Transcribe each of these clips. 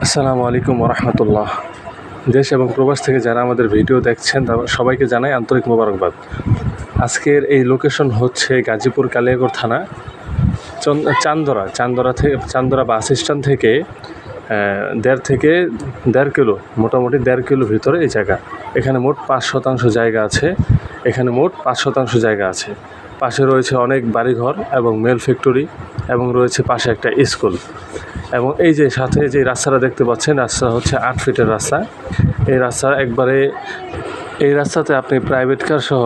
আসসালামু আলাইকুম ওরহমতুল্লাহ। দেশ এবং প্রবাস থেকে যারা আমাদের ভিডিও দেখছেন সবাইকে জানাই আন্তরিক মোবারকবাদ। আজকের এই লোকেশন হচ্ছে গাজীপুর কালিয়াকৈর থানা চান্দরা বাস স্ট্যান্ড থেকে দেড় কিলো, মোটামুটি 1.5 কিলো ভিতরে এই জায়গা। এখানে মোট 5% জায়গা আছে। পাশে রয়েছে অনেক বাড়িঘর এবং মেল ফ্যাক্টরি এবং রয়েছে পাশে একটা স্কুল। এবং এই যে সাথে যে রাস্তাটা দেখতে পাচ্ছেন, রাস্তা হচ্ছে 8 ফিটের রাস্তা। এই রাস্তাতে আপনি প্রাইভেট কার সহ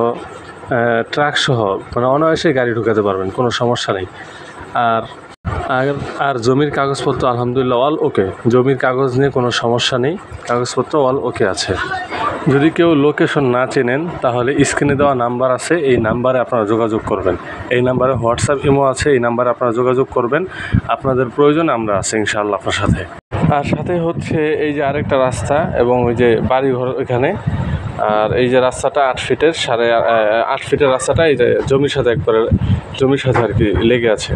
ট্রাক সহ মানে অনায়াসে গাড়ি ঢুকাতে পারবেন, কোনো সমস্যা নেই। আর জমির কাগজপত্র আলহামদুলিল্লাহ অল ওকে। জমির কাগজ নিয়ে কোনো সমস্যা নেই, কাগজপত্র অল ওকে আছে। যদি কেউ লোকেশন না চেনেন তাহলে স্ক্রিনে দেওয়া নাম্বার আছে, এই নাম্বারে আপনারা যোগাযোগ করবেন। এই নাম্বারে হোয়াটসঅ্যাপ ইমো আছে, এই নাম্বারে আপনারা যোগাযোগ করবেন। আপনাদের প্রয়োজন আমরা আছি ইনশাআল্লাহ আপনার সাথে। আর সাথে হচ্ছে এই যে আরেকটা রাস্তা এবং ওই যে বাড়িঘর এখানে। আর এই যে রাস্তাটা 8 ফিটের 8.5 ফিটের রাস্তাটা এই যে জমির সাথে আর কি লেগে আছে।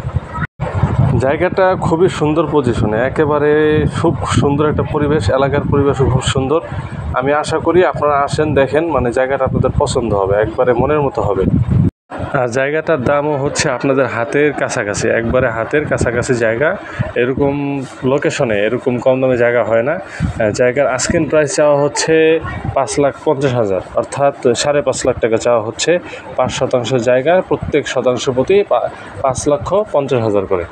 জায়গাটা খুবই সুন্দর পজিশনে, একেবারে খুব সুন্দর একটা পরিবেশ, এলাকার পরিবেশও খুব সুন্দর। আমি আশা করি আপনারা আসেন, দেখেন, মানে জায়গাটা আপনাদের পছন্দ হবে, একবারে মনের মতো হবে। আর জায়গাটার দামও হচ্ছে আপনাদের হাতের কাছাকাছি, একবারে হাতের কাছাকাছি জায়গা। এরকম লোকেশনে এরকম কম দামে জায়গা হয় না। জায়গার আস্কিং প্রাইস চাওয়া হচ্ছে 5,50,000, অর্থাৎ 5.5 লাখ টাকা চাওয়া হচ্ছে। 5% জায়গা, প্রত্যেক শতাংশ প্রতি 5,50,000 করে।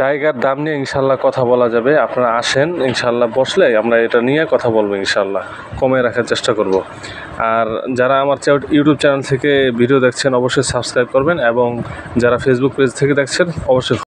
জায়গার দাম নিয়ে ইনশাল্লাহ কথা বলা যাবে। আপনারা আসেন, ইনশাল্লাহ বসলে আমরা এটা নিয়ে কথা বলবো, ইনশাল্লাহ কমে রাখার চেষ্টা করব। আর যারা আমার ইউটিউব চ্যানেল থেকে ভিডিও দেখছেন অবশ্যই সাবস্ক্রাইব করবেন, এবং যারা ফেসবুক পেজ থেকে দেখছেন অবশ্যই